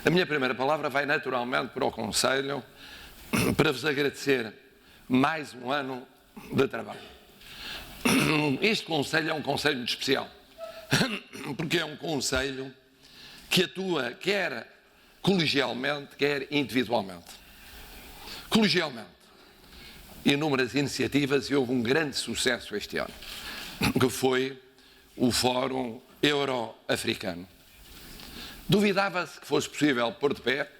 A minha primeira palavra vai naturalmente para o Conselho, para vos agradecer mais um ano de trabalho. Este Conselho é um Conselho muito especial, porque é um Conselho que atua quer colegialmente, quer individualmente. Colegialmente, inúmeras iniciativas, e houve um grande sucesso este ano, que foi o Fórum Euro-Africano. Duvidava-se que fosse possível pôr de pé,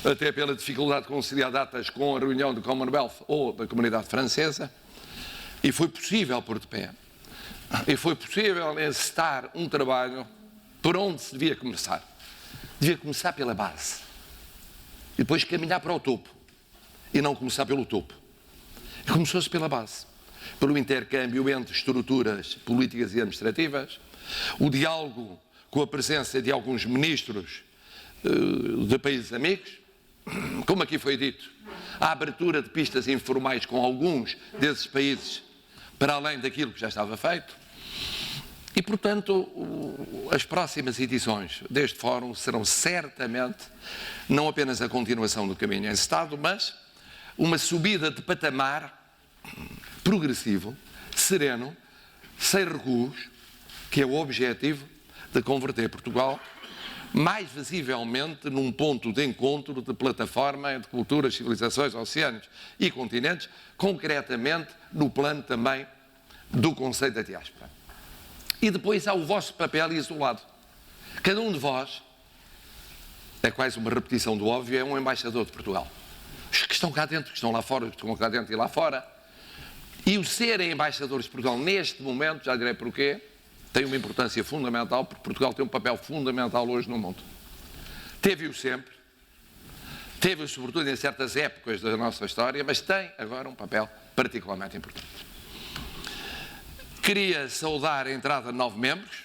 até pela dificuldade de conciliar datas com a reunião do Commonwealth ou da Comunidade Francesa, e foi possível pôr de pé. E foi possível encetar um trabalho por onde se devia começar. Devia começar pela base, e depois caminhar para o topo, e não começar pelo topo. E começou-se pela base, pelo intercâmbio entre estruturas políticas e administrativas, o diálogo com a presença de alguns ministros de países amigos, como aqui foi dito, a abertura de pistas informais com alguns desses países, para além daquilo que já estava feito. E, portanto, as próximas edições deste fórum serão certamente não apenas a continuação do caminho encetado, mas uma subida de patamar progressivo, sereno, sem recuos, que é o objetivo de converter Portugal mais visivelmente num ponto de encontro de plataforma entre culturas, civilizações, oceanos e continentes, concretamente no plano também do conceito da diáspora. E depois há o vosso papel isolado. Cada um de vós, é quase uma repetição do óbvio, é um embaixador de Portugal. Os que estão cá dentro, que estão lá fora, os que estão cá dentro e lá fora. E o serem embaixadores de Portugal neste momento, já direi porquê, tem uma importância fundamental, porque Portugal tem um papel fundamental hoje no mundo. Teve-o sempre, teve-o sobretudo em certas épocas da nossa história, mas tem agora um papel particularmente importante. Queria saudar a entrada de 9 membros,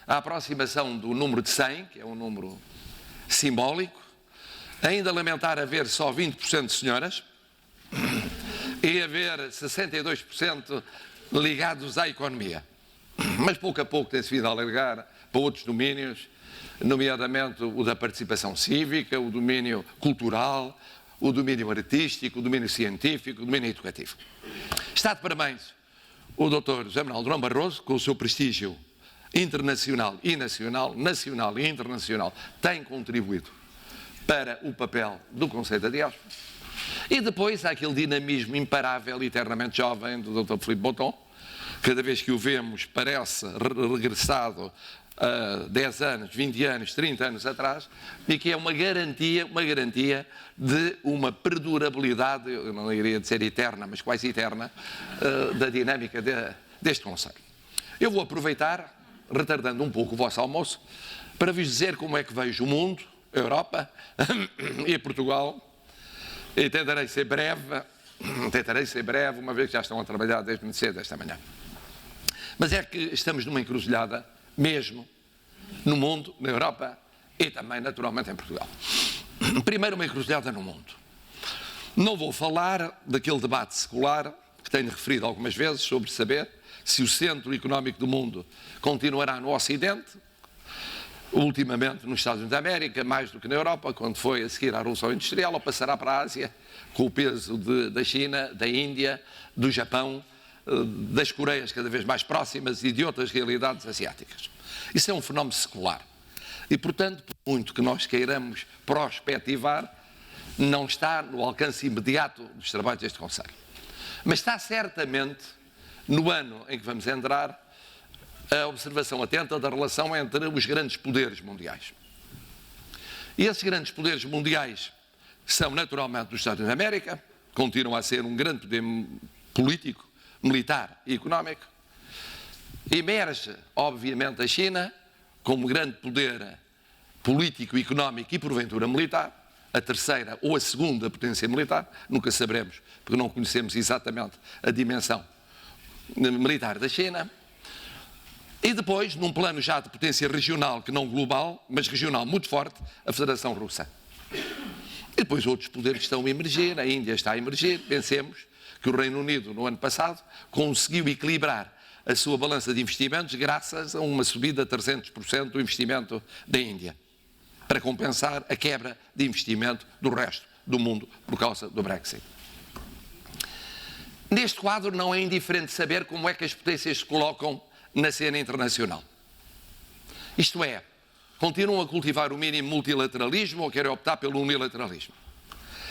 a aproximação do número de 100, que é um número simbólico, ainda lamentar haver só 20% de senhoras e haver 62% ligados à economia. Mas pouco a pouco tem-se vindo a alargar para outros domínios, nomeadamente o da participação cívica, o domínio cultural, o domínio artístico, o domínio científico, o domínio educativo. Está de parabéns o Dr. José Manuel Durão Barroso, com o seu prestígio internacional e nacional, nacional e internacional, tem contribuído para o papel do Conselho da Diáspora. E depois há aquele dinamismo imparável, eternamente jovem, do Dr. Filipe Botton. Cada vez que o vemos parece regressado a 10 anos, 20 anos, 30 anos atrás, e que é uma garantia de uma perdurabilidade, eu não iria dizer eterna, mas quase eterna, da dinâmica deste Conselho. Eu vou aproveitar, retardando um pouco o vosso almoço, para vos dizer como é que vejo o mundo, a Europa e Portugal, e tentarei ser breve, uma vez que já estão a trabalhar desde muito cedo esta manhã. Mas é que estamos numa encruzilhada, mesmo, no mundo, na Europa e também, naturalmente, em Portugal. Primeiro, uma encruzilhada no mundo. Não vou falar daquele debate secular que tenho referido algumas vezes sobre saber se o centro económico do mundo continuará no Ocidente, ultimamente nos Estados Unidos da América, mais do que na Europa, quando foi a seguir à Revolução Industrial, ou passará para a Ásia, com o peso da China, da Índia, do Japão, das Coreias cada vez mais próximas e de outras realidades asiáticas. Isso é um fenómeno secular. E, portanto, por muito que nós queiramos prospectivar, não está no alcance imediato dos trabalhos deste Conselho. Mas está certamente no ano em que vamos entrar a observação atenta da relação entre os grandes poderes mundiais. E esses grandes poderes mundiais são naturalmente os Estados Unidos da América, continuam a ser um grande poder político, militar e económico. Emerge, obviamente, a China como grande poder político, económico e, porventura, militar, a terceira ou a segunda potência militar, nunca saberemos, porque não conhecemos exatamente a dimensão militar da China. E depois, num plano já de potência regional, que não global, mas regional muito forte, a Federação Russa. E depois outros poderes estão a emergir, a Índia está a emergir. Pensemos que o Reino Unido, no ano passado, conseguiu equilibrar a sua balança de investimentos graças a uma subida de 300% do investimento da Índia. para compensar a quebra de investimento do resto do mundo por causa do Brexit. Neste quadro não é indiferente saber como é que as potências se colocam na cena internacional. Isto é, continuam a cultivar o mínimo multilateralismo ou querem optar pelo unilateralismo?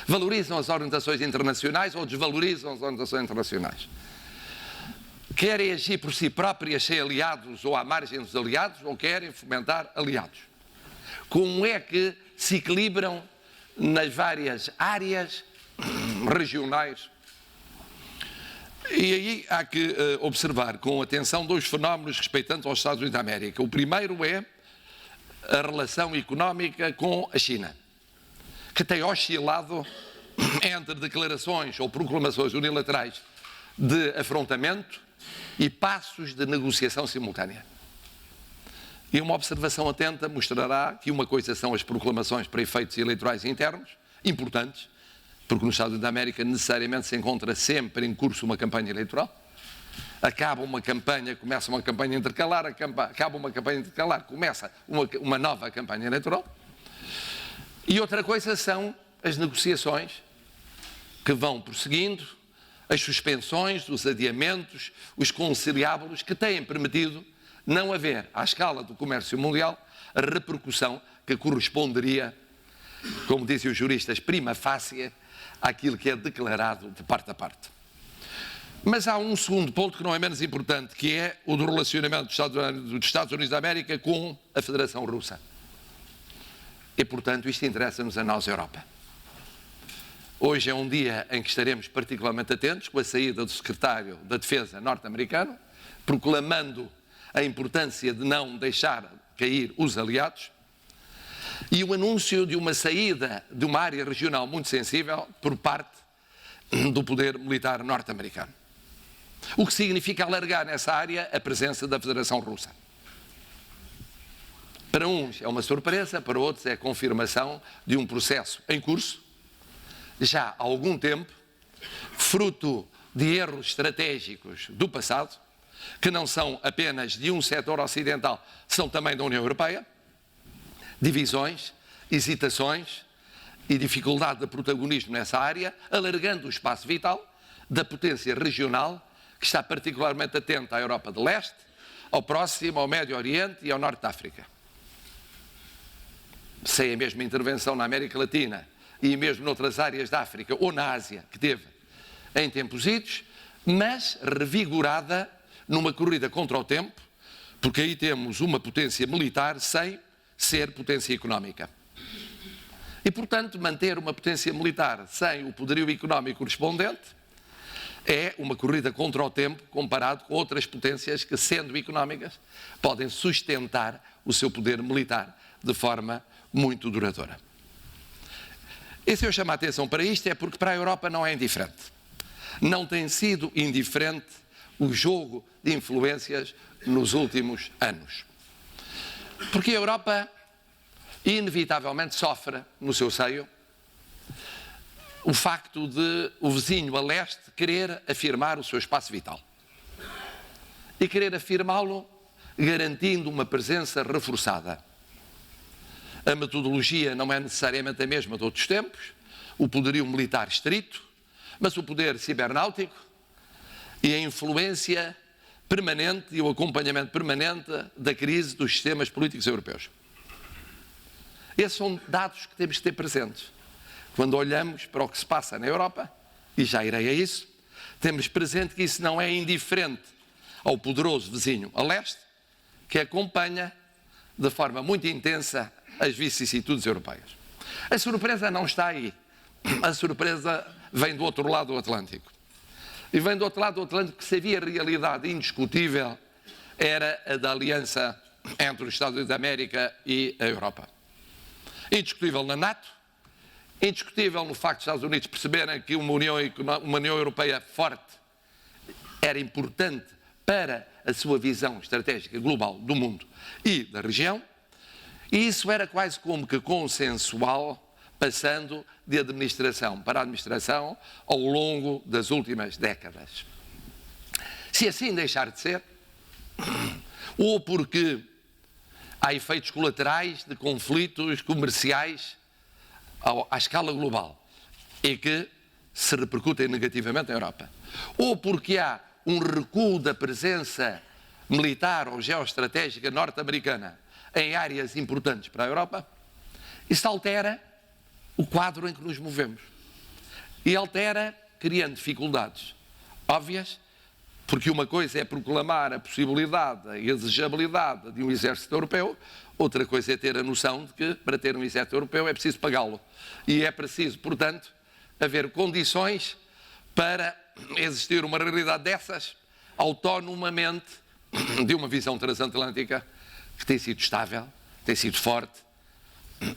Valorizam as organizações internacionais ou desvalorizam as organizações internacionais? Querem agir por si próprias sem aliados ou à margem dos aliados ou querem fomentar aliados? Como é que se equilibram nas várias áreas regionais? E aí há que observar com atenção dois fenómenos respeitantes aos Estados Unidos da América. O primeiro é a relação económica com a China, que tem oscilado entre declarações ou proclamações unilaterais de afrontamento e passos de negociação simultânea. E uma observação atenta mostrará que uma coisa são as proclamações para efeitos eleitorais internos, importantes, porque nos Estados Unidos da América necessariamente se encontra sempre em curso uma campanha eleitoral. Acaba uma campanha, começa uma campanha intercalar, acaba uma campanha intercalar, começa uma nova campanha eleitoral. E outra coisa são as negociações que vão prosseguindo, as suspensões, os adiamentos, os conciliábulos que têm permitido não haver, à escala do comércio mundial, a repercussão que corresponderia, como dizem os juristas, prima facie, àquilo que é declarado de parte a parte. Mas há um segundo ponto que não é menos importante, que é o do relacionamento dos Estados Unidos da América com a Federação Russa. E, portanto, isto interessa-nos a nós, Europa. Hoje é um dia em que estaremos particularmente atentos com a saída do secretário da Defesa norte-americano, proclamando a importância de não deixar cair os aliados, e o anúncio de uma saída de uma área regional muito sensível por parte do poder militar norte-americano. O que significa alargar nessa área a presença da Federação Russa. Para uns é uma surpresa, para outros é a confirmação de um processo em curso, já há algum tempo, fruto de erros estratégicos do passado, que não são apenas de um setor ocidental, são também da União Europeia, divisões, hesitações e dificuldade de protagonismo nessa área, alargando o espaço vital da potência regional que está particularmente atenta à Europa de Leste, ao Próximo, ao Médio Oriente e ao Norte da África. Sem a mesma intervenção na América Latina e mesmo noutras áreas da África ou na Ásia que teve em tempos idos, mas revigorada numa corrida contra o tempo, porque aí temos uma potência militar sem ser potência económica. E, portanto, manter uma potência militar sem o poderio económico correspondente é uma corrida contra o tempo comparado com outras potências que, sendo económicas, podem sustentar o seu poder militar de forma muito duradoura. E se eu chamo a atenção para isto é porque para a Europa não é indiferente. Não tem sido indiferente o jogo de influências nos últimos anos. Porque a Europa inevitavelmente sofre no seu seio o facto de o vizinho a leste querer afirmar o seu espaço vital. E querer afirmá-lo garantindo uma presença reforçada. A metodologia não é necessariamente a mesma de outros tempos, o poderio militar estrito, mas o poder cibernáutico e a influência permanente e o acompanhamento permanente da crise dos sistemas políticos europeus. Esses são dados que temos que ter presentes. Quando olhamos para o que se passa na Europa, e já irei a isso, temos presente que isso não é indiferente ao poderoso vizinho a leste, que acompanha de forma muito intensa as vicissitudes europeias. A surpresa não está aí. A surpresa vem do outro lado do Atlântico. E vem do outro lado do Atlântico que se havia realidade indiscutível era a da aliança entre os Estados Unidos da América e a Europa. Indiscutível na NATO, indiscutível no facto dos Estados Unidos perceberem que uma União Europeia forte era importante para a sua visão estratégica global do mundo e da região, e isso era quase como que consensual, passando de administração para administração ao longo das últimas décadas. Se assim deixar de ser, ou porque há efeitos colaterais de conflitos comerciais à escala global e que se repercutem negativamente na Europa. Ou porque há um recuo da presença militar ou geoestratégica norte-americana em áreas importantes para a Europa, isso altera o quadro em que nos movemos. E altera criando dificuldades óbvias, porque uma coisa é proclamar a possibilidade e a desejabilidade de um exército europeu, outra coisa é ter a noção de que para ter um exército europeu é preciso pagá-lo. E é preciso, portanto, haver condições para existir uma realidade dessas autonomamente de uma visão transatlântica que tem sido estável, tem sido forte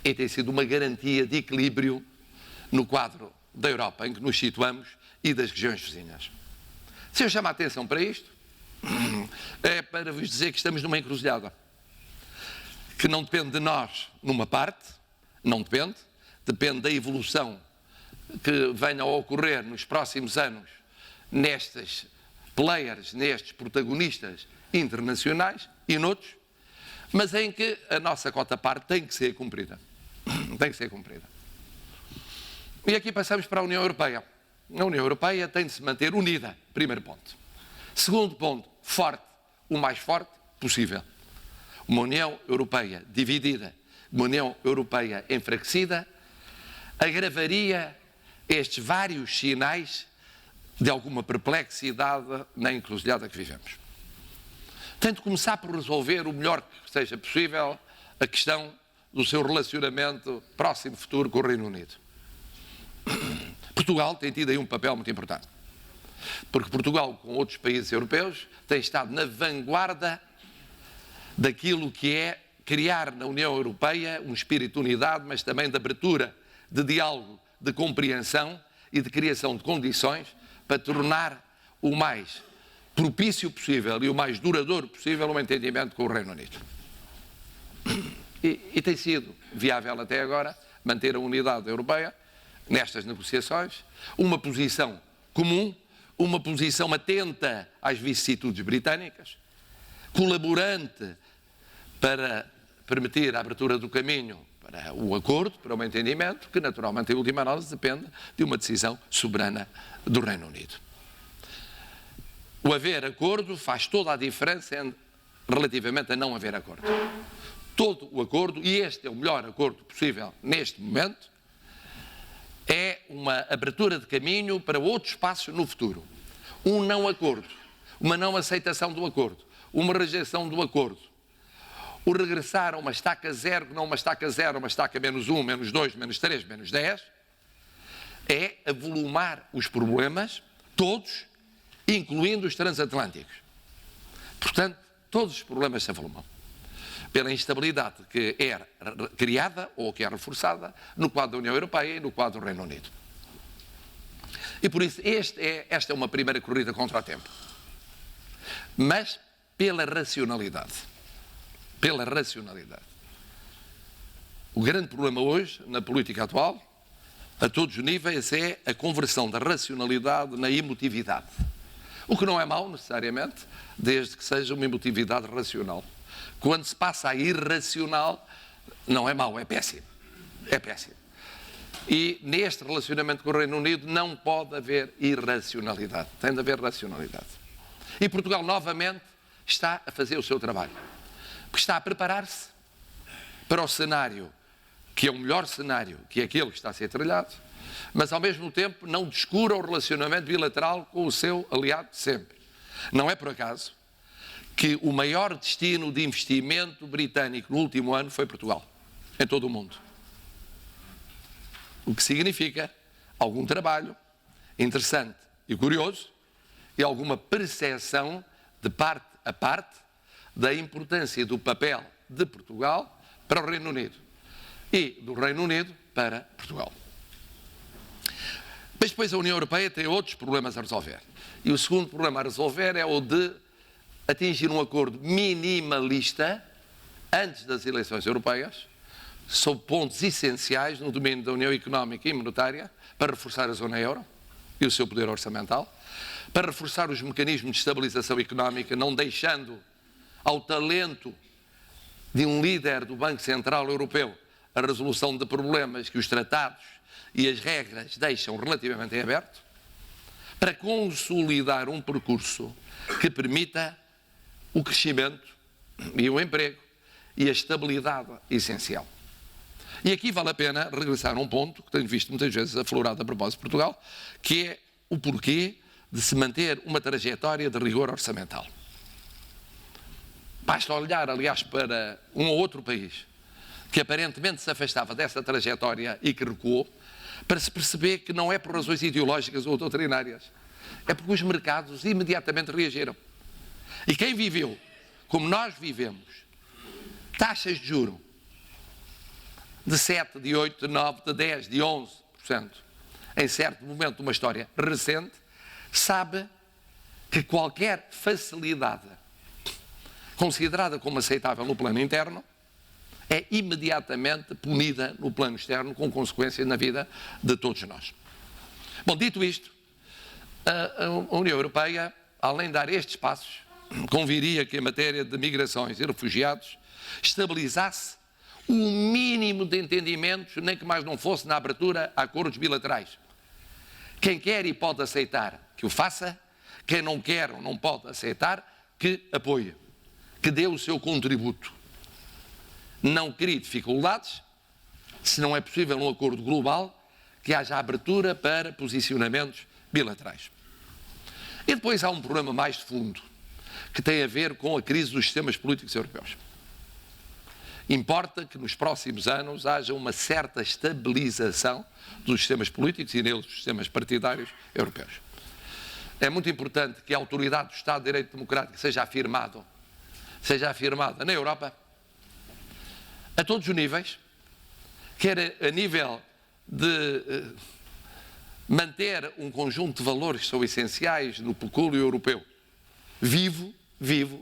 e tem sido uma garantia de equilíbrio no quadro da Europa em que nos situamos e das regiões vizinhas. Se eu chamo a atenção para isto, é para vos dizer que estamos numa encruzilhada, que não depende de nós numa parte, não depende, depende da evolução que venha a ocorrer nos próximos anos nestes players, nestes protagonistas internacionais e noutros, mas em que a nossa cota-parte tem que ser cumprida. Tem que ser cumprida. E aqui passamos para a União Europeia. A União Europeia tem de se manter unida, primeiro ponto. Segundo ponto, forte, o mais forte possível. Uma União Europeia dividida, uma União Europeia enfraquecida, agravaria estes vários sinais de alguma perplexidade na encruzilhada que vivemos. Tem de começar por resolver o melhor que seja possível a questão do seu relacionamento próximo futuro com o Reino Unido. Portugal tem tido aí um papel muito importante, porque Portugal, com outros países europeus, tem estado na vanguarda daquilo que é criar na União Europeia um espírito de unidade, mas também de abertura, de diálogo, de compreensão e de criação de condições para tornar o mais propício possível e o mais duradouro possível um entendimento com o Reino Unido. E tem sido viável até agora manter a unidade europeia nestas negociações, uma posição comum, uma posição atenta às vicissitudes britânicas, colaborante para permitir a abertura do caminho para o acordo, para um entendimento, que naturalmente em última análise depende de uma decisão soberana do Reino Unido. O haver acordo faz toda a diferença relativamente a não haver acordo. Todo o acordo, e este é o melhor acordo possível neste momento, é uma abertura de caminho para outros passos no futuro. Um não acordo, uma não aceitação do acordo, uma rejeição do acordo, o regressar a uma estaca zero, não uma estaca zero, uma estaca menos 1, menos 2, menos 3, menos 10, é avolumar os problemas, todos, incluindo os transatlânticos. Portanto, todos os problemas se avolumam pela instabilidade que é criada ou que é reforçada no quadro da União Europeia e no quadro do Reino Unido. E por isso esta é uma primeira corrida contra o tempo. Mas pela racionalidade. Pela racionalidade. O grande problema hoje, na política atual, a todos os níveis, é a conversão da racionalidade na emotividade. O que não é mau, necessariamente, desde que seja uma emotividade racional. Quando se passa a irracional, não é mau, é péssimo. É péssimo. E neste relacionamento com o Reino Unido não pode haver irracionalidade. Tem de haver racionalidade. E Portugal, novamente, está a fazer o seu trabalho. Porque está a preparar-se para o cenário, que é o melhor cenário, que é aquele que está a ser trilhado, mas ao mesmo tempo não descura o relacionamento bilateral com o seu aliado de sempre. Não é por acaso que o maior destino de investimento britânico no último ano foi Portugal, em todo o mundo. O que significa algum trabalho interessante e curioso e alguma percepção de parte a parte da importância do papel de Portugal para o Reino Unido e do Reino Unido para Portugal. Mas depois a União Europeia tem outros problemas a resolver. E o segundo problema a resolver é o de atingir um acordo minimalista antes das eleições europeias sobre pontos essenciais no domínio da União Económica e Monetária para reforçar a zona euro e o seu poder orçamental, para reforçar os mecanismos de estabilização económica, não deixando ao talento de um líder do Banco Central Europeu a resolução de problemas que os tratados e as regras deixam relativamente em aberto, para consolidar um percurso que permita o crescimento e o emprego e a estabilidade essencial. E aqui vale a pena regressar a um ponto que tenho visto muitas vezes aflorado a propósito de Portugal, que é o porquê de se manter uma trajetória de rigor orçamental. Basta olhar, aliás, para um ou outro país que aparentemente se afastava dessa trajetória e que recuou, para se perceber que não é por razões ideológicas ou doutrinárias, é porque os mercados imediatamente reagiram. E quem viveu, como nós vivemos, taxas de juros de 7, de 8, de 9, de 10, de 11%, em certo momento de uma história recente, sabe que qualquer facilidade considerada como aceitável no plano interno é imediatamente punida no plano externo, com consequências na vida de todos nós. Bom, dito isto, a União Europeia, além de dar estes passos, conviria que em matéria de migrações e refugiados estabilizasse um mínimo de entendimentos, nem que mais não fosse na abertura a acordos bilaterais. Quem quer e pode aceitar, que o faça. Quem não quer ou não pode aceitar, que apoie, que dê o seu contributo. Não crie dificuldades, se não é possível um acordo global, que haja abertura para posicionamentos bilaterais. E depois há um problema mais de fundo, que tem a ver com a crise dos sistemas políticos europeus. Importa que nos próximos anos haja uma certa estabilização dos sistemas políticos e neles dos sistemas partidários europeus. É muito importante que a autoridade do Estado de Direito Democrático seja afirmada na Europa, a todos os níveis, quer a nível de manter um conjunto de valores que são essenciais no pecúlio europeu, vivo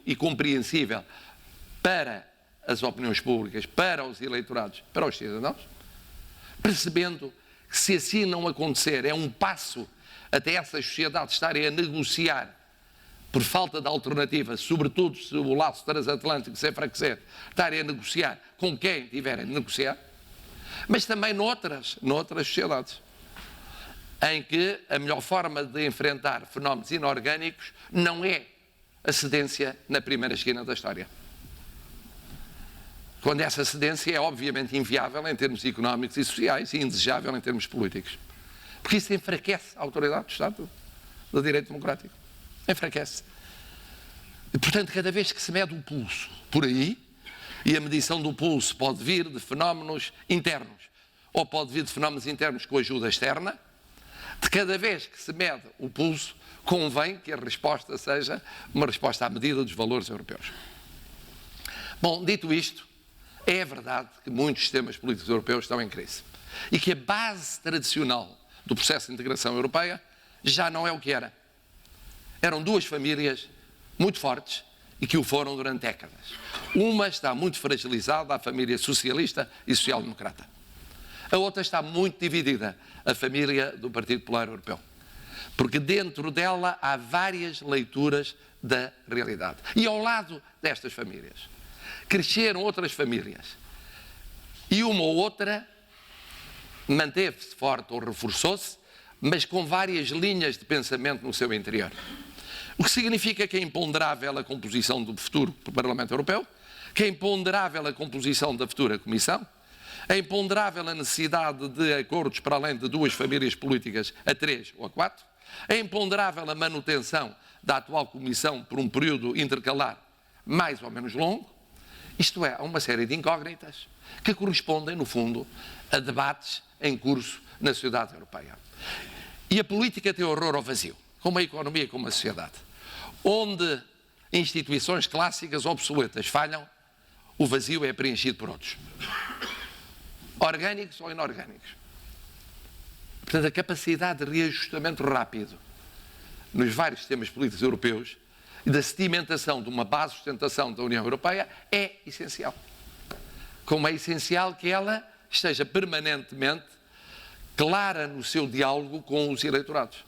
e compreensível para as opiniões públicas, para os eleitorados, para os cidadãos, percebendo que se assim não acontecer, é um passo até essas sociedades estarem a negociar por falta de alternativa, sobretudo se o laço transatlântico se enfraquecer, estarem a negociar com quem tiverem de negociar, mas também noutras sociedades, em que a melhor forma de enfrentar fenómenos inorgânicos não é a cedência na primeira esquina da história. Quando essa cedência é obviamente inviável em termos económicos e sociais e indesejável em termos políticos. Porque isso enfraquece a autoridade do Estado do direito democrático. Enfraquece. E, portanto, cada vez que se mede o pulso por aí, e a medição do pulso pode vir de fenómenos internos, ou pode vir de fenómenos internos com ajuda externa, de cada vez que se mede o pulso, convém que a resposta seja uma resposta à medida dos valores europeus. Bom, dito isto, é verdade que muitos sistemas políticos europeus estão em crise e que a base tradicional do processo de integração europeia já não é o que era. Eram duas famílias muito fortes e que o foram durante décadas. Uma está muito fragilizada, a família socialista e social-democrata. A outra está muito dividida, a família do Partido Popular Europeu. Porque dentro dela há várias leituras da realidade. E ao lado destas famílias cresceram outras famílias. E uma ou outra manteve-se forte ou reforçou-se, mas com várias linhas de pensamento no seu interior. O que significa que é imponderável a composição do futuro Parlamento Europeu, que é imponderável a composição da futura Comissão, é imponderável a necessidade de acordos para além de duas famílias políticas a 3 ou a 4, é imponderável a manutenção da atual Comissão por um período intercalar mais ou menos longo. Isto é, há uma série de incógnitas que correspondem, no fundo, a debates em curso na sociedade europeia. E a política tem horror ao vazio, como a economia e como a sociedade. Onde instituições clássicas obsoletas falham, o vazio é preenchido por outros. Orgânicos ou inorgânicos. Portanto, a capacidade de reajustamento rápido nos vários sistemas políticos europeus e da sedimentação de uma base de sustentação da União Europeia é essencial. Como é essencial que ela esteja permanentemente clara no seu diálogo com os eleitorados.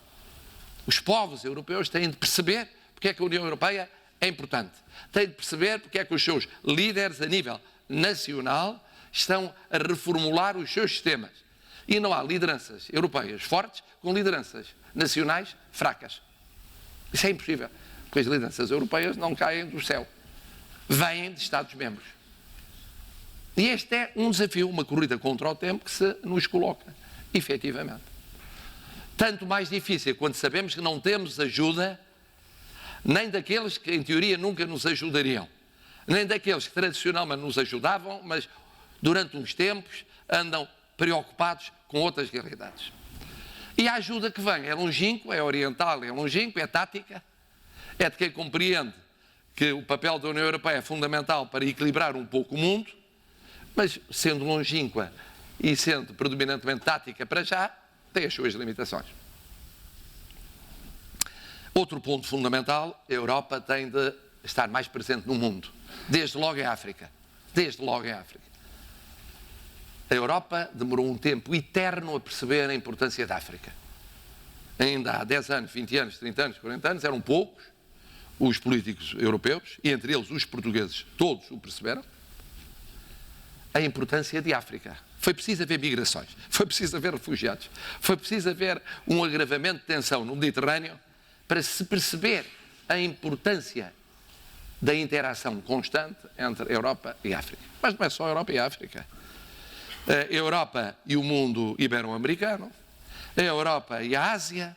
Os povos europeus têm de perceber porque é que a União Europeia é importante. Têm de perceber porque é que os seus líderes a nível nacional, estão a reformular os seus sistemas. E não há lideranças europeias fortes com lideranças nacionais fracas. Isso é impossível, porque as lideranças europeias não caem do céu, vêm de Estados-membros. E este é um desafio, uma corrida contra o tempo que se nos coloca, efetivamente. Tanto mais difícil quando sabemos que não temos ajuda nem daqueles que, em teoria, nunca nos ajudariam, nem daqueles que tradicionalmente nos ajudavam, mas durante uns tempos andam preocupados com outras realidades. E a ajuda que vem é longínqua, é oriental, é longínqua, é tática, é de quem compreende que o papel da União Europeia é fundamental para equilibrar um pouco o mundo, mas sendo longínqua e sendo predominantemente tática para já, tem as suas limitações. Outro ponto fundamental, a Europa tem de estar mais presente no mundo, desde logo em África. Desde logo em África. A Europa demorou um tempo eterno a perceber a importância da África. Ainda há 10 anos, 20 anos, 30 anos, 40 anos, eram poucos os políticos europeus, e entre eles os portugueses, todos o perceberam, a importância de África. Foi preciso haver migrações, foi preciso haver refugiados, foi preciso haver um agravamento de tensão no Mediterrâneo para se perceber a importância da interação constante entre a Europa e a África. Mas não é só a Europa e a África. A Europa e o mundo ibero-americano, a Europa e a Ásia,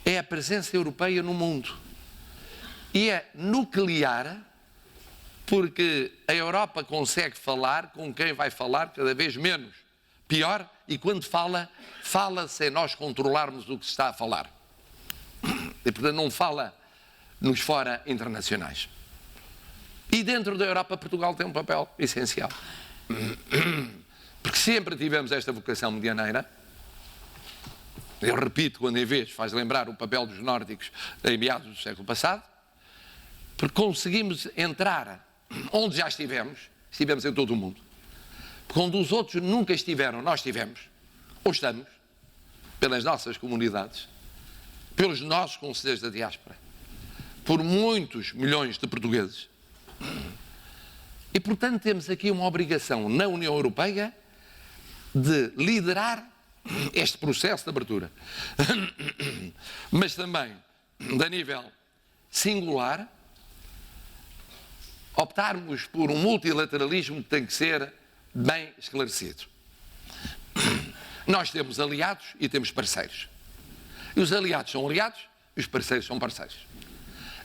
é a presença europeia no mundo. E é nuclear, porque a Europa consegue falar com quem vai falar cada vez menos. Pior, e quando fala, fala sem nós controlarmos o que se está a falar. E, portanto, não fala nos fora internacionais. E dentro da Europa, Portugal tem um papel essencial. Porque sempre tivemos esta vocação medianeira. Eu repito, quando em vez faz lembrar o papel dos nórdicos em meados do século passado, porque conseguimos entrar onde já estivemos em todo o mundo. Porque onde os outros nunca estiveram, nós estivemos, ou estamos, pelas nossas comunidades, pelos nossos conselheiros da diáspora, por muitos milhões de portugueses. E, portanto, temos aqui uma obrigação na União Europeia de liderar este processo de abertura. Mas também, de nível singular, optarmos por um multilateralismo que tem que ser bem esclarecido. Nós temos aliados e temos parceiros. E os aliados são aliados e os parceiros são parceiros.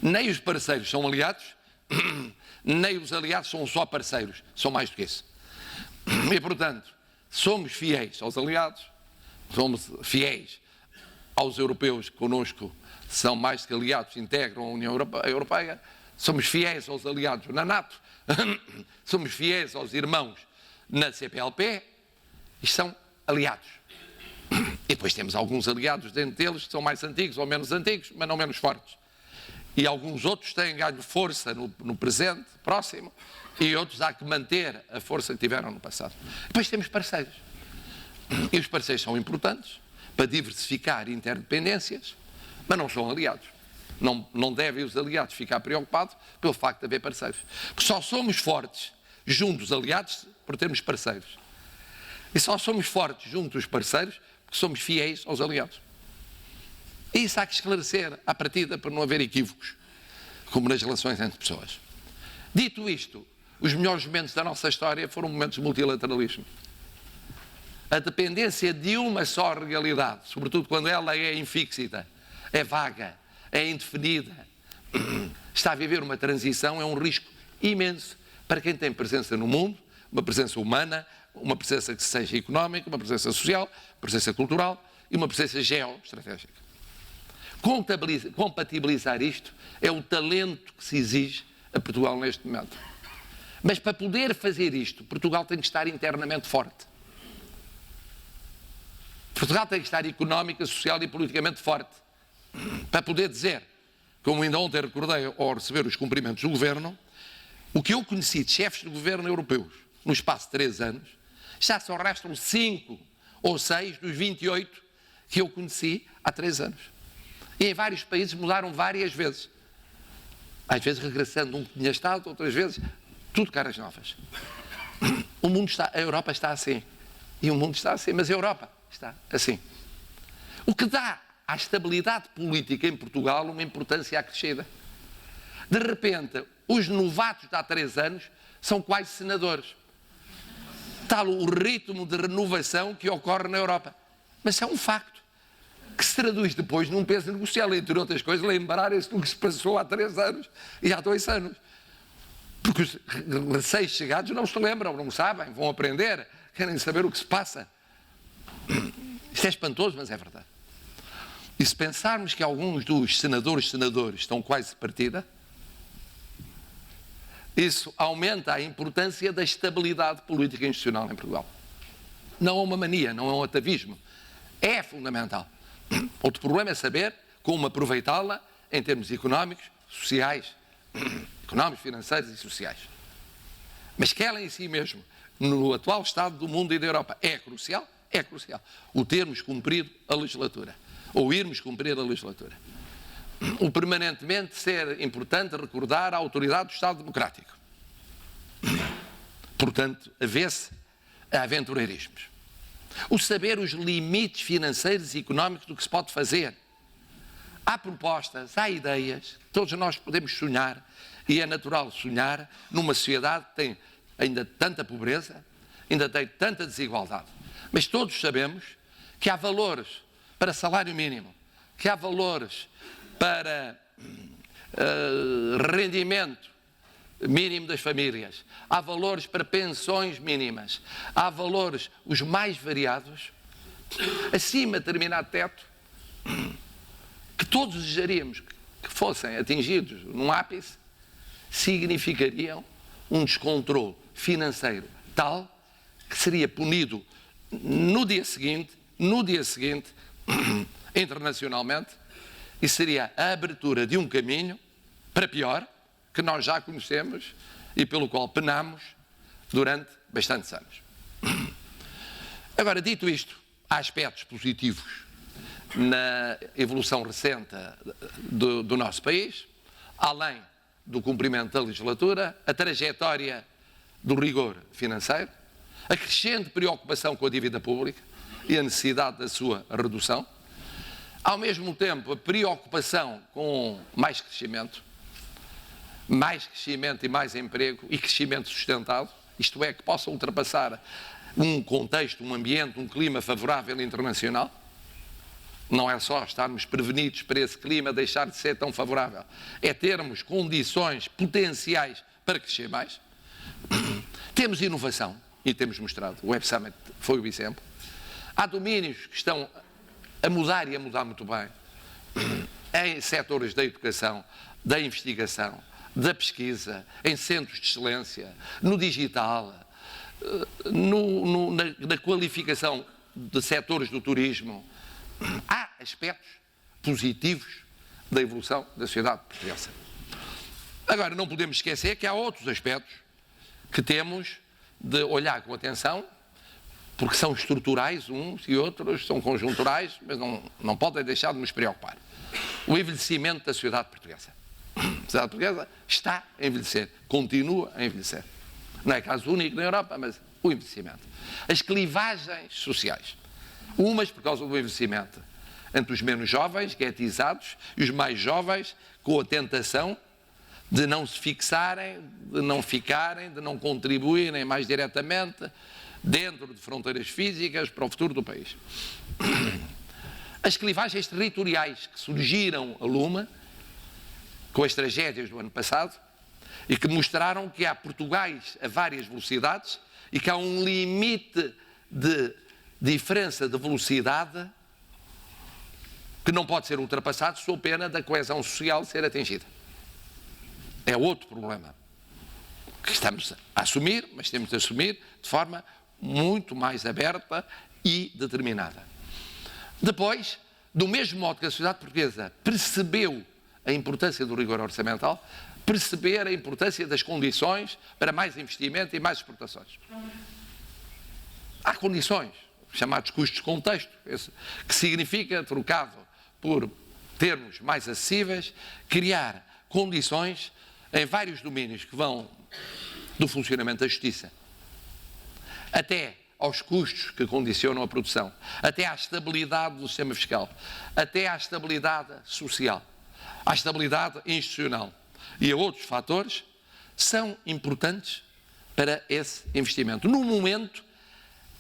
Nem os parceiros são aliados, nem os aliados são só parceiros, são mais do que isso. E, portanto, somos fiéis aos aliados, somos fiéis aos europeus que connosco são mais que aliados, integram a União Europeia, somos fiéis aos aliados na NATO, somos fiéis aos irmãos na CPLP, e são aliados. E depois temos alguns aliados dentro deles que são mais antigos ou menos antigos, mas não menos fortes. E alguns outros têm ganho força no presente, próximo, e outros há que manter a força que tiveram no passado. Depois temos parceiros. E os parceiros são importantes para diversificar interdependências, mas não são aliados. Não devem os aliados ficar preocupados pelo facto de haver parceiros. Porque só somos fortes junto dos aliados por termos parceiros. E só somos fortes junto dos parceiros porque somos fiéis aos aliados. E isso há que esclarecer à partida para não haver equívocos, como nas relações entre pessoas. Dito isto, os melhores momentos da nossa história foram momentos de multilateralismo. A dependência de uma só realidade, sobretudo quando ela é infíxita, é vaga, é indefinida, está a viver uma transição, é um risco imenso para quem tem presença no mundo, uma presença humana, uma presença que seja económica, uma presença social, uma presença cultural e uma presença geoestratégica. Compatibilizar isto é o talento que se exige a Portugal neste momento. Mas para poder fazer isto, Portugal tem que estar internamente forte. Portugal tem que estar económica, social e politicamente forte. Para poder dizer, como ainda ontem recordei ao receber os cumprimentos do Governo, o que eu conheci de chefes de governo europeus no espaço de 3 anos, já só restam 5 ou 6 dos 28 que eu conheci há 3 anos. E em vários países mudaram várias vezes. Às vezes regressando um que tinha estado, outras vezes tudo caras novas. O mundo está, a Europa está assim. E o mundo está assim, mas a Europa está assim. O que dá à estabilidade política em Portugal uma importância acrescida. De repente, os novatos de há 3 anos são quase senadores. Tal o ritmo de renovação que ocorre na Europa. Mas é um facto que se traduz depois num peso negocial, entre outras coisas, lembrarem-se do que se passou há 3 anos e há 2 anos. Porque os recém-chegados não se lembram, não sabem, vão aprender, querem saber o que se passa. Isto é espantoso, mas é verdade. E se pensarmos que alguns dos senadores estão quase de partida, isso aumenta a importância da estabilidade política e institucional em Portugal. Não é uma mania, não é um atavismo. É fundamental. Outro problema é saber como aproveitá-la em termos económicos, sociais, económicos, financeiros e sociais. Mas que ela em si mesmo, no atual estado do mundo e da Europa, é crucial? É crucial. O termos cumprido a legislatura. Ou irmos cumprir a legislatura. O permanentemente ser importante recordar a autoridade do Estado Democrático. Portanto, haver-se a aventureirismos. O saber os limites financeiros e económicos do que se pode fazer. Há propostas, há ideias, todos nós podemos sonhar, e é natural sonhar numa sociedade que tem ainda tanta pobreza, ainda tem tanta desigualdade. Mas todos sabemos que há valores para salário mínimo, que há valores para rendimento mínimo das famílias, há valores para pensões mínimas, há valores os mais variados, acima de determinado teto, que todos desejaríamos que fossem atingidos num ápice, significariam um descontrole financeiro tal que seria punido no dia seguinte, internacionalmente, e seria a abertura de um caminho para pior, que nós já conhecemos e pelo qual penamos durante bastantes anos. Agora, dito isto, há aspectos positivos na evolução recente do nosso país, além do cumprimento da legislatura, a trajetória do rigor financeiro, a crescente preocupação com a dívida pública e a necessidade da sua redução, ao mesmo tempo a preocupação com mais crescimento e mais emprego e crescimento sustentado, isto é, que possa ultrapassar um contexto, um ambiente, um clima favorável internacional. Não é só estarmos prevenidos para esse clima deixar de ser tão favorável, é termos condições potenciais para crescer mais. Temos inovação, e temos mostrado, o Web Summit foi o exemplo. Há domínios que estão a mudar e a mudar muito bem, em setores da educação, da investigação, da pesquisa, em centros de excelência, no digital, na qualificação de setores do turismo. Há aspectos positivos da evolução da sociedade portuguesa. Agora, não podemos esquecer que há outros aspectos que temos de olhar com atenção, porque são estruturais uns e outros são conjunturais, mas não podem deixar de nos preocupar. O envelhecimento da sociedade portuguesa. A sociedade portuguesa está a envelhecer, continua a envelhecer. Não é caso único na Europa, mas o envelhecimento. As clivagens sociais. Umas por causa do envelhecimento entre os menos jovens, guetizados, e os mais jovens com a tentação de não se fixarem, de não ficarem, de não contribuírem mais diretamente dentro de fronteiras físicas para o futuro do país. As clivagens territoriais que surgiram a lume com as tragédias do ano passado e que mostraram que há Portugais a várias velocidades e que há um limite de diferença de velocidade que não pode ser ultrapassado sob pena da coesão social ser atingida. É outro problema que estamos a assumir, mas temos de assumir de forma muito mais aberta e determinada. Depois, do mesmo modo que a sociedade portuguesa percebeu a importância do rigor orçamental, perceber a importância das condições para mais investimento e mais exportações. Há condições, chamados custos de contexto, que significa, trocado por termos mais acessíveis, criar condições em vários domínios que vão do funcionamento da justiça, até aos custos que condicionam a produção, até à estabilidade do sistema fiscal, até à estabilidade social, à estabilidade institucional e a outros fatores, são importantes para esse investimento, no momento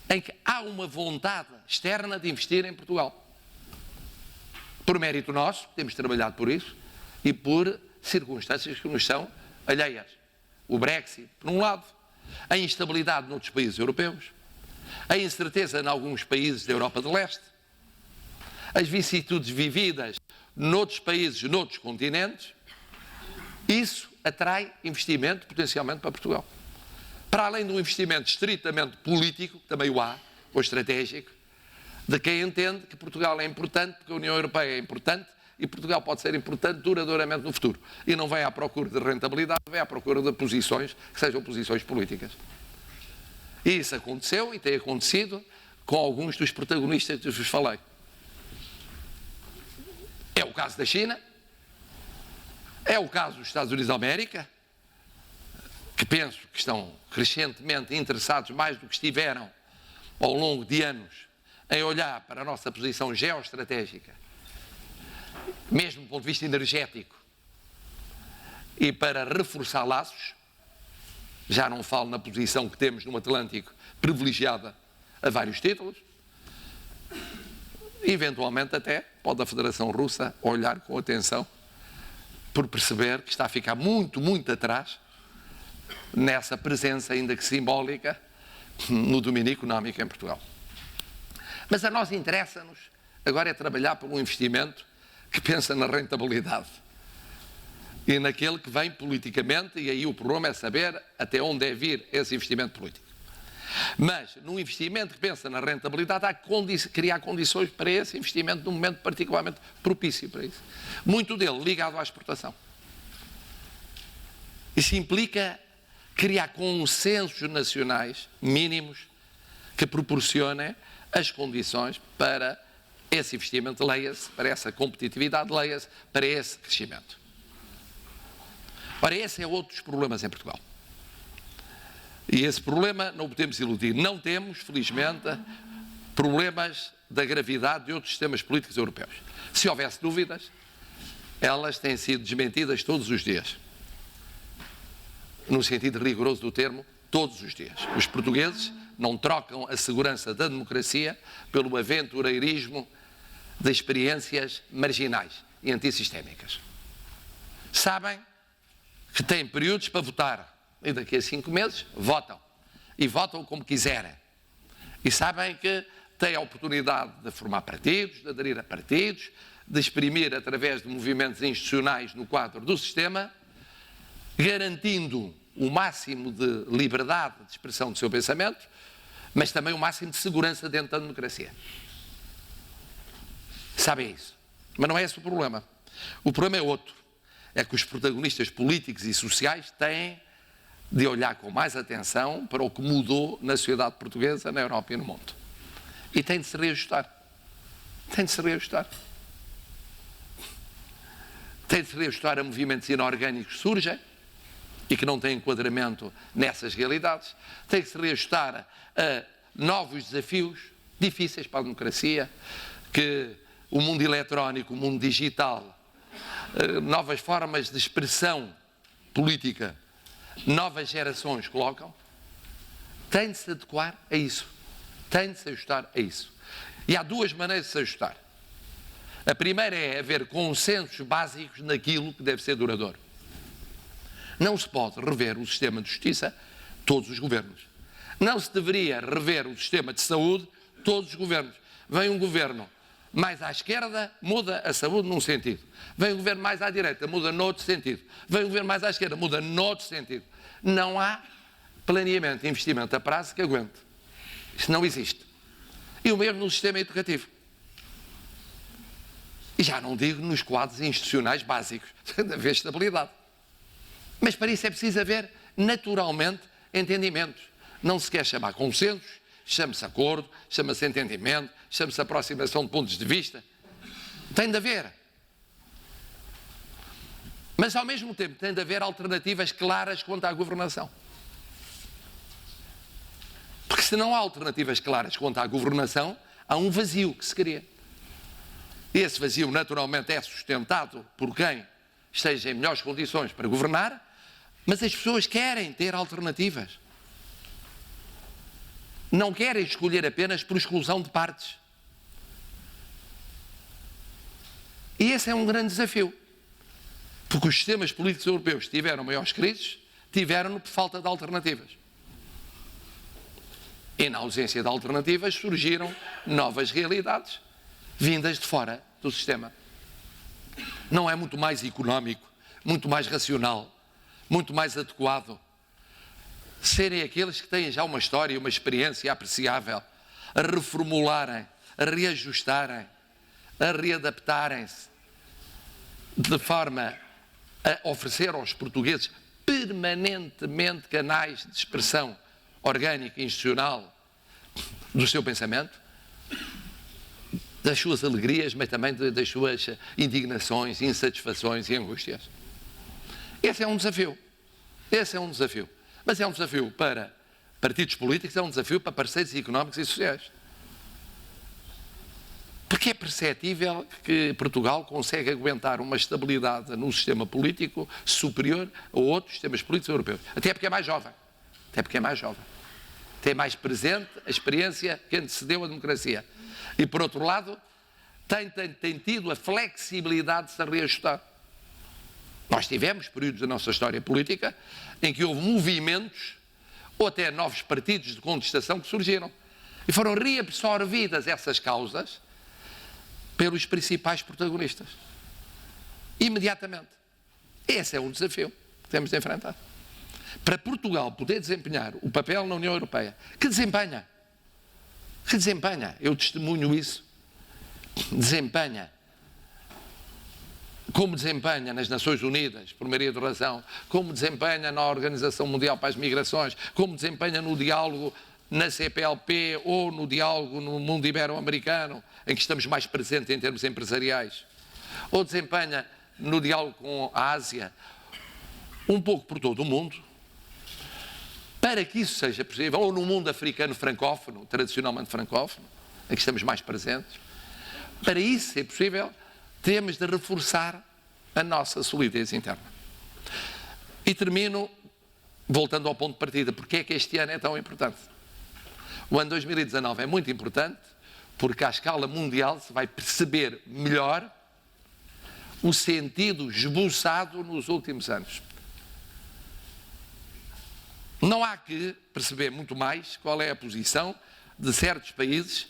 em que há uma vontade externa de investir em Portugal. Por mérito nosso, temos trabalhado por isso, e por circunstâncias que nos são alheias. O Brexit, por um lado, a instabilidade noutros países europeus, a incerteza em alguns países da Europa de Leste, as vicissitudes vividas noutros países, noutros continentes, isso atrai investimento potencialmente para Portugal. Para além de um investimento estritamente político, que também o há, ou estratégico, de quem entende que Portugal é importante, porque a União Europeia é importante, e Portugal pode ser importante duradouramente no futuro. E não vem à procura de rentabilidade, vem à procura de posições que sejam posições políticas. E isso aconteceu e tem acontecido com alguns dos protagonistas que vos falei. É o caso da China, é o caso dos Estados Unidos da América, que penso que estão crescentemente interessados mais do que estiveram ao longo de anos em olhar para a nossa posição geoestratégica, mesmo do ponto de vista energético, e para reforçar laços. Já não falo na posição que temos no Atlântico, privilegiada a vários títulos. Eventualmente até pode a Federação Russa olhar com atenção, por perceber que está a ficar muito, muito atrás nessa presença, ainda que simbólica, no domínio económico em Portugal. Mas a nós interessa-nos agora é trabalhar por um investimento que pensa na rentabilidade e naquele que vem politicamente, e aí o problema é saber até onde é vir esse investimento político. Mas, num investimento que pensa na rentabilidade, há que criar condições para esse investimento num momento particularmente propício para isso. Muito dele ligado à exportação. Isso implica criar consensos nacionais mínimos que proporcionem as condições para esse investimento, leia-se, para essa competitividade, leia-se, para esse crescimento. Ora, esse é outro dos problemas em Portugal. E esse problema não o podemos iludir. Não temos, felizmente, problemas da gravidade de outros sistemas políticos europeus. Se houvesse dúvidas, elas têm sido desmentidas todos os dias. No sentido rigoroso do termo, todos os dias. Os portugueses não trocam a segurança da democracia pelo aventureirismo de experiências marginais e antissistémicas. Sabem que têm períodos para votar e daqui a 5 meses votam. E votam como quiserem. E sabem que têm a oportunidade de formar partidos, de aderir a partidos, de exprimir através de movimentos institucionais no quadro do sistema, garantindo o máximo de liberdade de expressão do seu pensamento, mas também o máximo de segurança dentro da democracia. Sabem isso. Mas não é esse o problema. O problema é outro. É que os protagonistas políticos e sociais têm de olhar com mais atenção para o que mudou na sociedade portuguesa, na Europa e no mundo. E têm de se reajustar. Têm de se reajustar. Têm de se reajustar a movimentos inorgânicos que surgem e que não têm enquadramento nessas realidades. Têm de se reajustar a novos desafios difíceis para a democracia, que o mundo eletrónico, o mundo digital, novas formas de expressão política, novas gerações colocam, tem de se adequar a isso. Tem de se ajustar a isso. E há duas maneiras de se ajustar. A primeira é haver consensos básicos naquilo que deve ser duradouro. Não se pode rever o sistema de justiça todos os governos. Não se deveria rever o sistema de saúde todos os governos. Vem um governo mais à esquerda, muda a saúde num sentido. Vem um governo mais à direita, muda noutro sentido. Vem um governo mais à esquerda, muda noutro sentido. Não há planeamento e investimento a prazo que aguente. Isso não existe. E o mesmo no sistema educativo. E já não digo nos quadros institucionais básicos, de haver estabilidade. Mas para isso é preciso haver, naturalmente, entendimentos. Não se quer chamar consensos, chama-se acordo, chama-se entendimento, chama-se aproximação de pontos de vista. Tem de haver. Mas, ao mesmo tempo, tem de haver alternativas claras quanto à governação. Se não há alternativas claras quanto à governação, há um vazio que se cria. Esse vazio, naturalmente, é sustentado por quem esteja em melhores condições para governar, mas as pessoas querem ter alternativas. Não querem escolher apenas por exclusão de partes. E esse é um grande desafio. Porque os sistemas políticos europeus que tiveram maiores crises, tiveram-no por falta de alternativas. E na ausência de alternativas surgiram novas realidades vindas de fora do sistema. Não é muito mais económico, muito mais racional, muito mais adequado serem aqueles que têm já uma história e uma experiência apreciável a reformularem, a reajustarem, a readaptarem-se de forma a oferecer aos portugueses permanentemente canais de expressão orgânica e institucional do seu pensamento, das suas alegrias, mas também das suas indignações, insatisfações e angústias. Esse é um desafio. Esse é um desafio. Mas é um desafio para partidos políticos, é um desafio para parceiros económicos e sociais. Porque é perceptível que Portugal consegue aguentar uma estabilidade no sistema político superior a outros sistemas políticos europeus. Até porque é mais jovem. Até porque é mais jovem. Tem mais presente a experiência que antecedeu a democracia. E, por outro lado, tem tido a flexibilidade de se reajustar. Nós tivemos períodos da nossa história política em que houve movimentos ou até novos partidos de contestação que surgiram. E foram reabsorvidas essas causas pelos principais protagonistas. Imediatamente. Esse é um desafio que temos de enfrentar. Para Portugal poder desempenhar o papel na União Europeia, que desempenha, eu testemunho isso, desempenha, como desempenha nas Nações Unidas, por maioria de razão, como desempenha na Organização Mundial para as Migrações, como desempenha no diálogo na CPLP ou no diálogo no mundo ibero-americano, em que estamos mais presentes em termos empresariais, ou desempenha no diálogo com a Ásia, um pouco por todo o mundo, para que isso seja possível, ou no mundo africano francófono, tradicionalmente francófono, em que estamos mais presentes, para isso ser possível, temos de reforçar a nossa solidez interna. E termino voltando ao ponto de partida. Porque é que este ano é tão importante? O ano 2019 é muito importante porque à escala mundial se vai perceber melhor o sentido esboçado nos últimos anos. Não há que perceber muito mais qual é a posição de certos países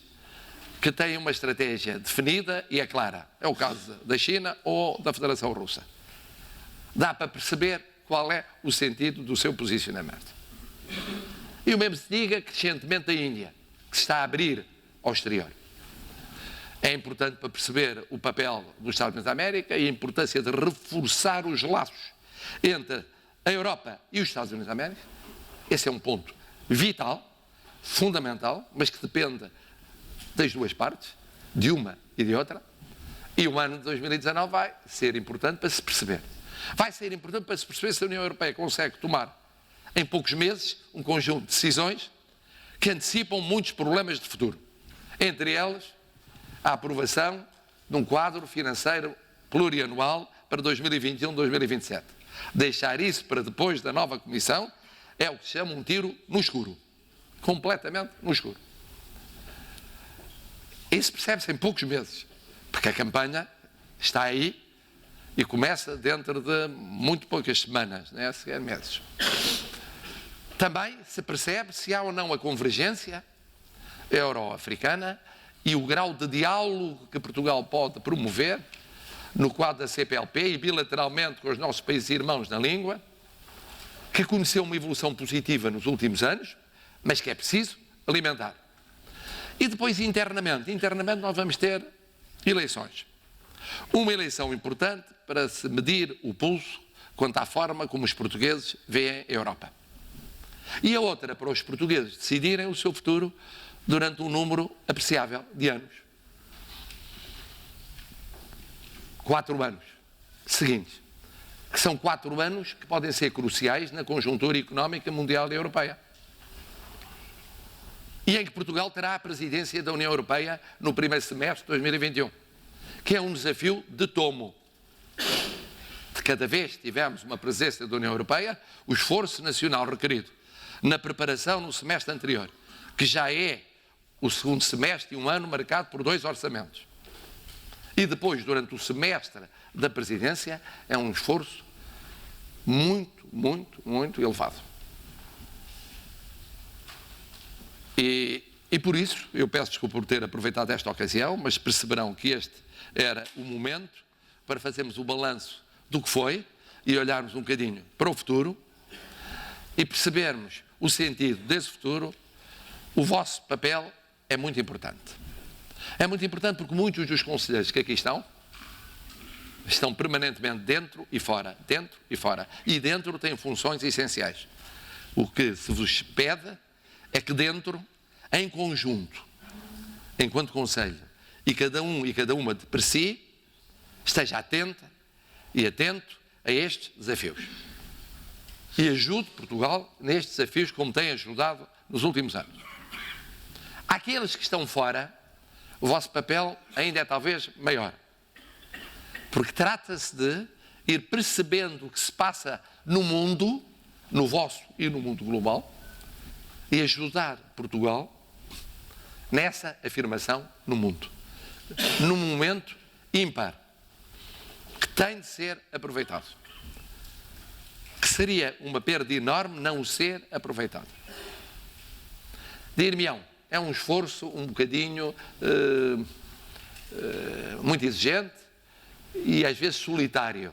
que têm uma estratégia definida e é clara. É o caso da China ou da Federação Russa. Dá para perceber qual é o sentido do seu posicionamento. E o mesmo se diga crescentemente da Índia, que se está a abrir ao exterior. É importante para perceber o papel dos Estados Unidos da América e a importância de reforçar os laços entre a Europa e os Estados Unidos da América. Esse é um ponto vital, fundamental, mas que depende das duas partes, de uma e de outra. E o ano de 2019 vai ser importante para se perceber. Vai ser importante para se perceber se a União Europeia consegue tomar, em poucos meses, um conjunto de decisões que antecipam muitos problemas de futuro. Entre elas, a aprovação de um quadro financeiro plurianual para 2021-2027. Deixar isso para depois da nova Comissão é o que se chama um tiro no escuro. Completamente no escuro. Isso percebe-se em poucos meses, porque a campanha está aí e começa dentro de muito poucas semanas, né? Sequer meses. Também se percebe se há ou não a convergência euro-africana e o grau de diálogo que Portugal pode promover no quadro da CPLP e bilateralmente com os nossos países irmãos na língua, que conheceu uma evolução positiva nos últimos anos, mas que é preciso alimentar. E depois internamente nós vamos ter eleições. Uma eleição importante para se medir o pulso quanto à forma como os portugueses veem a Europa. E a outra para os portugueses decidirem o seu futuro durante um número apreciável de anos. 4 anos seguintes. Que são 4 anos que podem ser cruciais na conjuntura económica mundial e europeia. e em que Portugal terá a presidência da União Europeia no primeiro semestre de 2021, que é um desafio de tomo. De cada vez que tivermos uma presença da União Europeia, o esforço nacional requerido na preparação no semestre anterior, que já é o segundo semestre e um ano marcado por 2 orçamentos, e depois, durante o semestre da presidência, é um esforço muito elevado. E por isso, eu peço desculpa por ter aproveitado esta ocasião, mas perceberão que este era o momento para fazermos o balanço do que foi e olharmos um bocadinho para o futuro e percebermos o sentido desse futuro. O vosso papel é muito importante. É muito importante porque muitos dos conselheiros que aqui estão permanentemente dentro e fora, dentro e fora. E dentro têm funções essenciais. O que se vos pede é que dentro, em conjunto, enquanto conselho, e cada um e cada uma de per si, esteja atenta e atento a estes desafios. E ajude Portugal nestes desafios como tem ajudado nos últimos anos. Aqueles que estão fora, o vosso papel ainda é talvez maior. Porque trata-se de ir percebendo o que se passa no mundo, no vosso e no mundo global, e ajudar Portugal nessa afirmação no mundo. Num momento ímpar, que tem de ser aproveitado. Que seria uma perda enorme não ser aproveitado. Dir-me-ão, é um esforço um bocadinho muito exigente e às vezes solitário.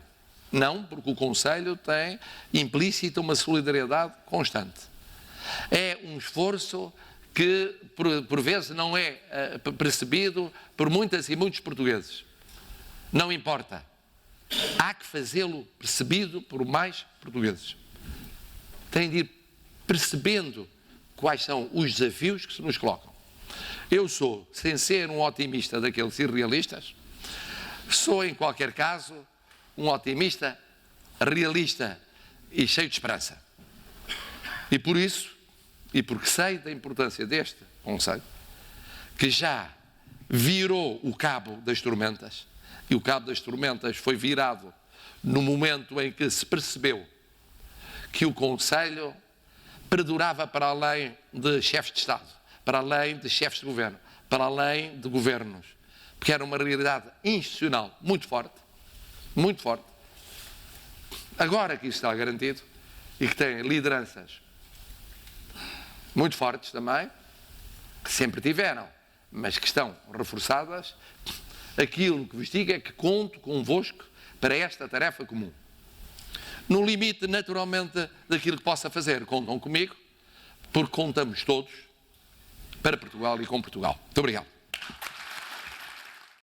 Não, porque o Conselho tem implícita uma solidariedade constante. É um esforço que por vezes não é percebido por muitas e muitos portugueses. Não importa. Há que fazê-lo percebido por mais portugueses. Tem de ir percebendo quais são os desafios que se nos colocam. Eu sou, sem ser um otimista daqueles irrealistas, sou, em qualquer caso, um otimista realista e cheio de esperança. E por isso, e porque sei da importância deste Conselho, que já virou o cabo das tormentas, e o cabo das tormentas foi virado no momento em que se percebeu que o Conselho perdurava para além de chefes de Estado, para além de chefes de governo, para além de governos, porque era uma realidade institucional muito forte, muito forte. Agora que isso está garantido e que tem lideranças muito fortes também, que sempre tiveram, mas que estão reforçadas, aquilo que vos digo é que conto convosco para esta tarefa comum. No limite, naturalmente, daquilo que possa fazer, contam comigo, porque contamos todos para Portugal e com Portugal. Muito obrigado.